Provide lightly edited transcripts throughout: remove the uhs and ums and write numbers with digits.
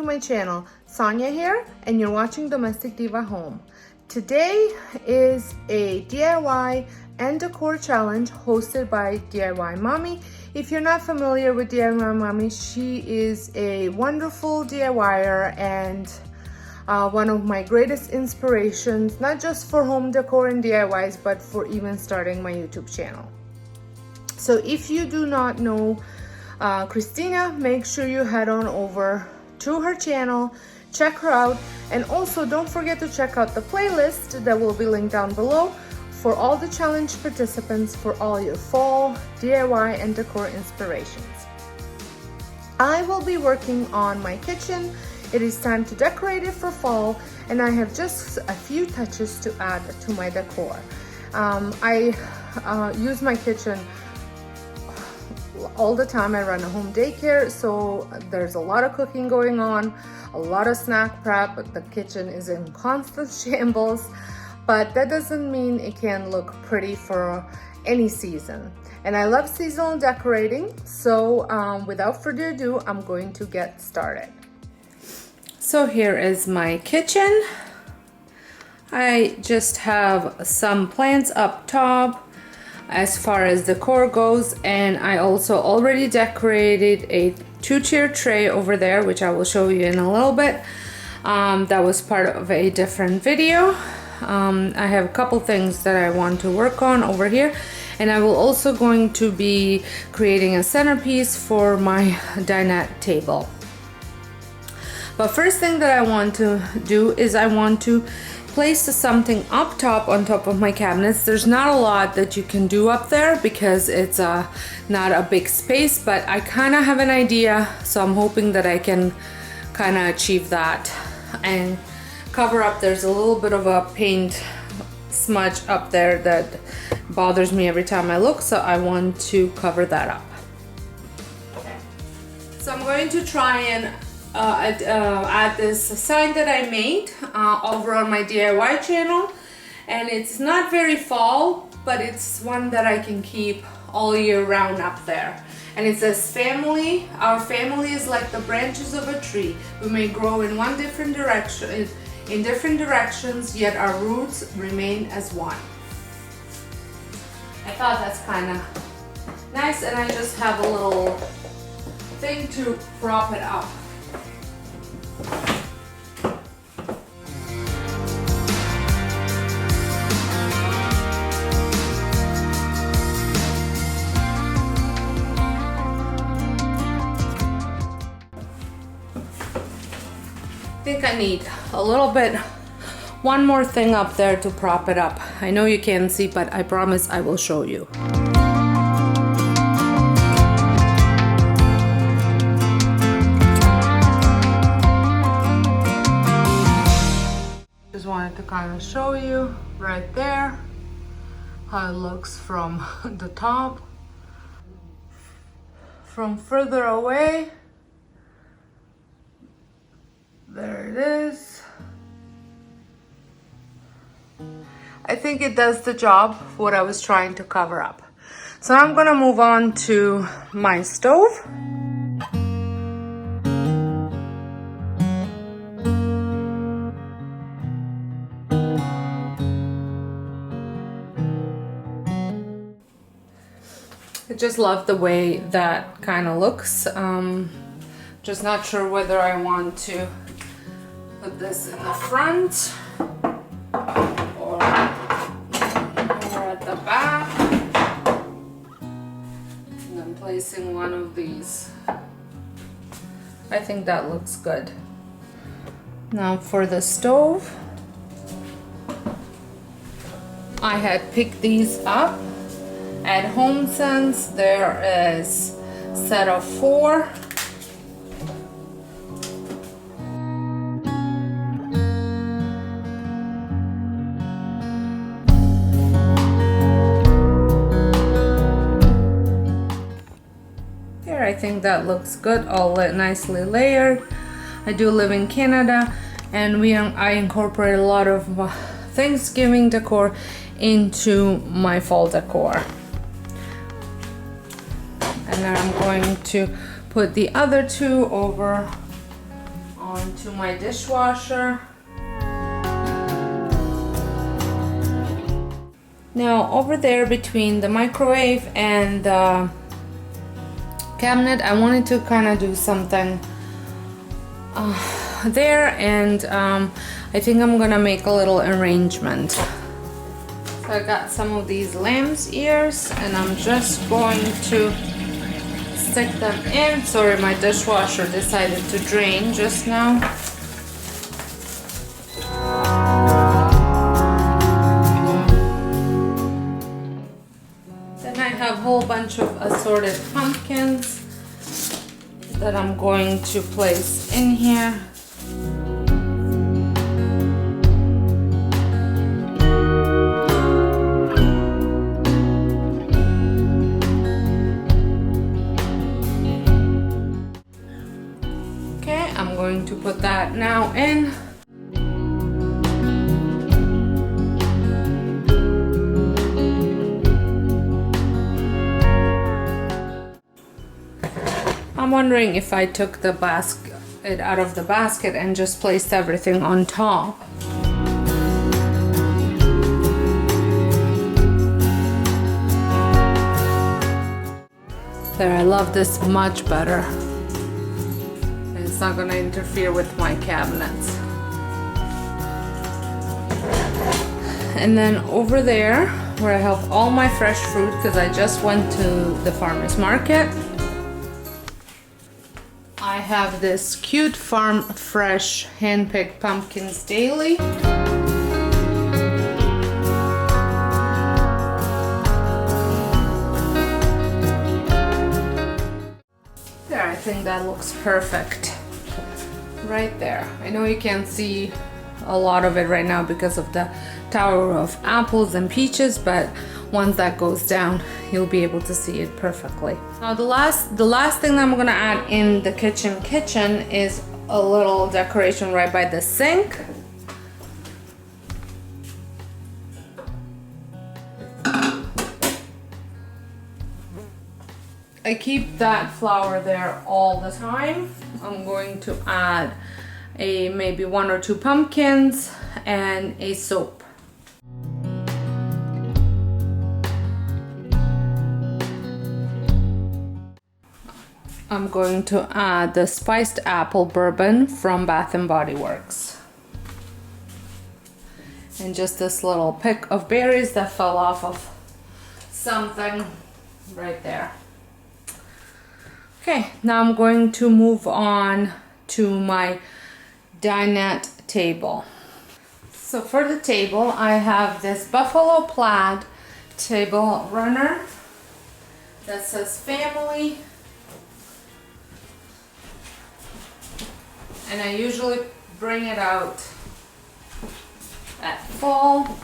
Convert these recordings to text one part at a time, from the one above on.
to my channel. Sonja here, and you're watching Domestic Diva Home. Today is a DIY and decor challenge hosted by DIY Mommy. If you're not familiar with DIY Mommy, she is a wonderful DIYer and one of my greatest inspirations, not just for home decor and DIYs, but for even starting my YouTube channel. So if you do not know Christina, make sure you head on over to her channel, check her out, and also don't forget to check out the playlist that will be linked down below for all the challenge participants for all your fall DIY and decor inspirations. I will be working on my kitchen. It is time to decorate it for fall, and I have just a few touches to add to my decor. I use my kitchen all the time. I run a home daycare, so there's a lot of cooking going on, a lot of snack prep. The kitchen is in constant shambles, but that doesn't mean it can look pretty for any season. And I love seasonal decorating, so without further ado, I'm going to get started. So here is my kitchen. I just have some plants up top as far as decor goes, and I also already decorated a 2-tier tray over there, which I will show you in a little bit. That was part of a different video. I have a couple things that I want to work on over here, and I will also going to be creating a centerpiece for my dinette table. But first thing that I want to do is I want to place something up top on top of my cabinets. There's not a lot that you can do up there because it's not a big space, but I kind of have an idea, so I'm hoping that I can kind of achieve that and cover up. There's a little bit of a paint smudge up there that bothers me every time I look, so I want to cover that up. So I'm going to try and add this sign that I made over on my DIY channel, and it's not very fall, but it's one that I can keep all year round up there. And it says, family, our family is like the branches of a tree. We may grow in different directions, yet our roots remain as one. I thought that's kind of nice, and I just have a little thing to prop it up. I think I need a little bit, one more thing up there to prop it up. I know you can't see, but I promise I will show you. Just wanted to kind of show you right there how it looks from the top. From further away, there it is. I think it does the job of what I was trying to cover up. So I'm gonna move on to my stove. I just love the way that kind of looks. Just not sure whether I want to put this in the front or at the back. And I'm placing one of these. I think that looks good. Now for the stove, I had picked these up at Home Sense. There is a set of 4. There, I think that looks good, all nicely layered. I do live in Canada, and I incorporate a lot of Thanksgiving decor into my fall decor. And then I'm going to put the other 2 over onto my dishwasher. Now over there between the microwave and the cabinet, I wanted to kind of do something there, and I think I'm gonna make a little arrangement. So I got some of these lamb's ears and I'm just going to stick them in. Sorry, my dishwasher decided to drain just now. A whole bunch of assorted pumpkins that I'm going to place in here. Okay, I'm going to put that now in. I'm wondering if I took the basket out of the basket and just placed everything on top. There, I love this much better. And it's not going to interfere with my cabinets. And then over there, where I have all my fresh fruit, because I just went to the farmer's market, I have this cute farm fresh hand-picked pumpkins daily. There, I think that looks perfect. Right there. I know you can't see a lot of it right now because of the tower of apples and peaches, but once that goes down, you'll be able to see it perfectly. Now the last thing that I'm gonna add in the kitchen is a little decoration right by the sink. I keep that flower there all the time. I'm going to add maybe 1 or 2 pumpkins and a soap. I'm going to add the spiced apple bourbon from Bath & Body Works. And just this little pick of berries that fell off of something right there. Okay, now I'm going to move on to my dinette table. So for the table, I have this buffalo plaid table runner that says family. And I usually bring it out at fall,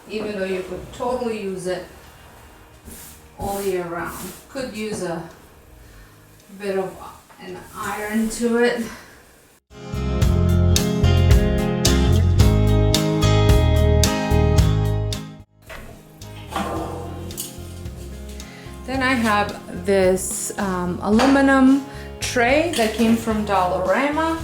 even though you could totally use it all year round. Could use a bit of an iron to it. Then I have this aluminum tray that came from Dollarama,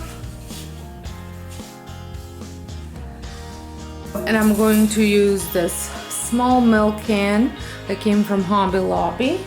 and I'm going to use this small milk can that came from Hobby Lobby.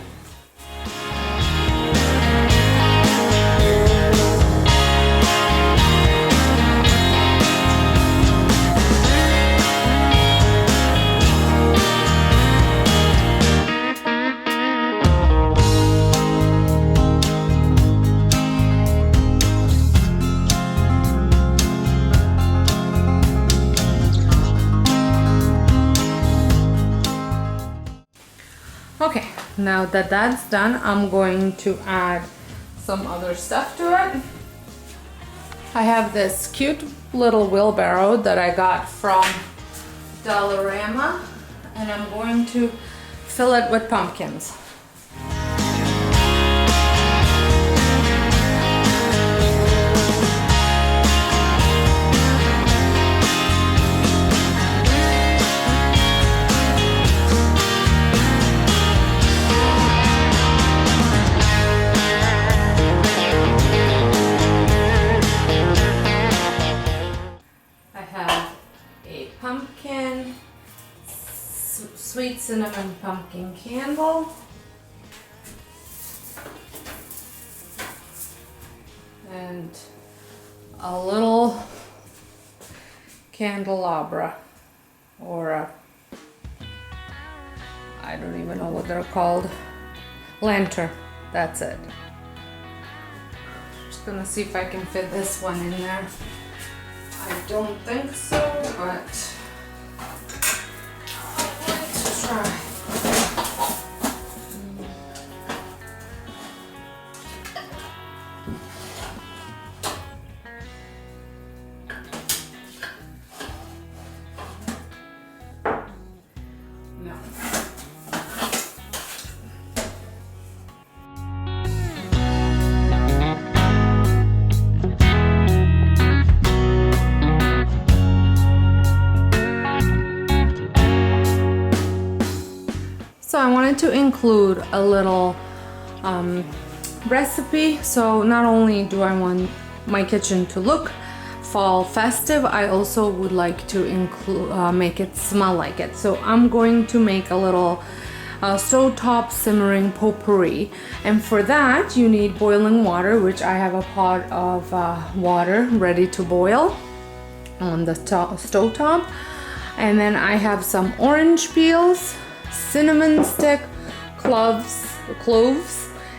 Okay, now that that's done, I'm going to add some other stuff to it. I have this cute little wheelbarrow that I got from Dollarama, and I'm going to fill it with pumpkins. sweet cinnamon pumpkin candle. And a little candelabra, or I don't even know what they're called. Lantern, that's it. Just gonna see if I can fit this one in there. I don't think so, but I'm going to try. So I wanted to include a little recipe. So not only do I want my kitchen to look fall festive, I also would like to include make it smell like it. So I'm going to make a little stovetop simmering potpourri, and for that you need boiling water, which I have a pot of water ready to boil on the stovetop, and then I have some orange peels, cinnamon stick, cloves,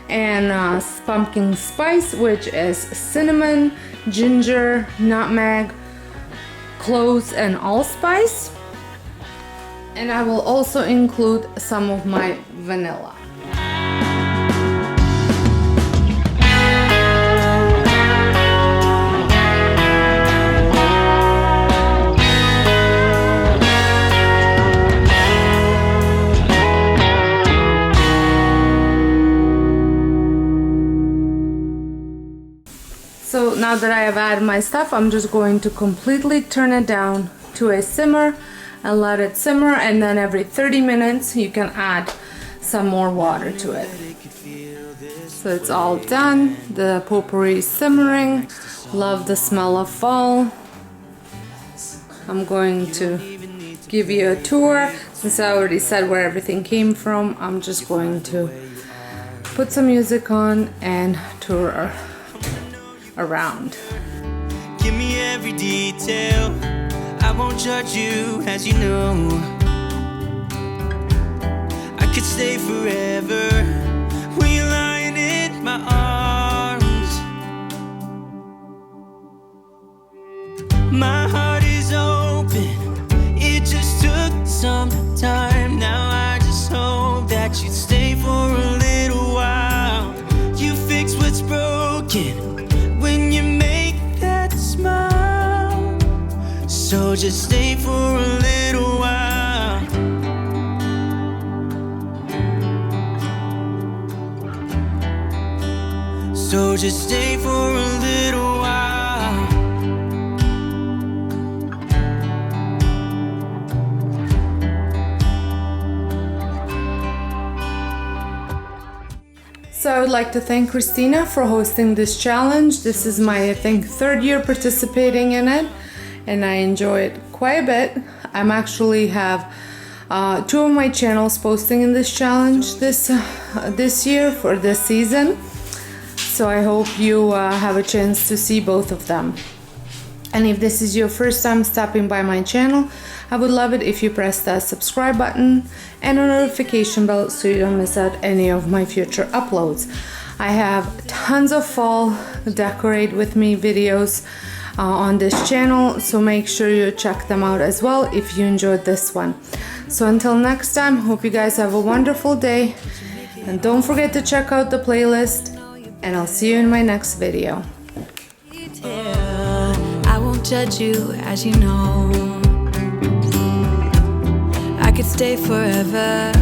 and pumpkin spice, which is cinnamon, ginger, nutmeg, cloves, and allspice. And I will also include some of my vanilla. So now that I have added my stuff, I'm just going to completely turn it down to a simmer and let it simmer, and then every 30 minutes you can add some more water to it. So it's all done. The potpourri is simmering. Love the smell of fall. I'm going to give you a tour. Since I already said where everything came from, I'm just going to put some music on and tour around. Give me every detail. I won't judge you, as you know. I could stay forever when you're lying in my arms. My heart is open. It just took some time. Now I just hope that you'd stay for a little while. You fix what's broken when you make that smile. So just stay for a little while. So just stay for a little while. So I would like to thank Christina for hosting this challenge. This is my, I think, 3rd year participating in it, and I enjoy it quite a bit. I'm actually have 2 of my channels posting in this challenge this year for this season. So I hope you have a chance to see both of them. And if this is your first time stopping by my channel, I would love it if you press that subscribe button and a notification bell so you don't miss out any of my future uploads. I have tons of fall decorate with me videos on this channel, so make sure you check them out as well if you enjoyed this one. So until next time, hope you guys have a wonderful day, and don't forget to check out the playlist, and I'll see you in my next video. I won't judge you, as you know. I could stay forever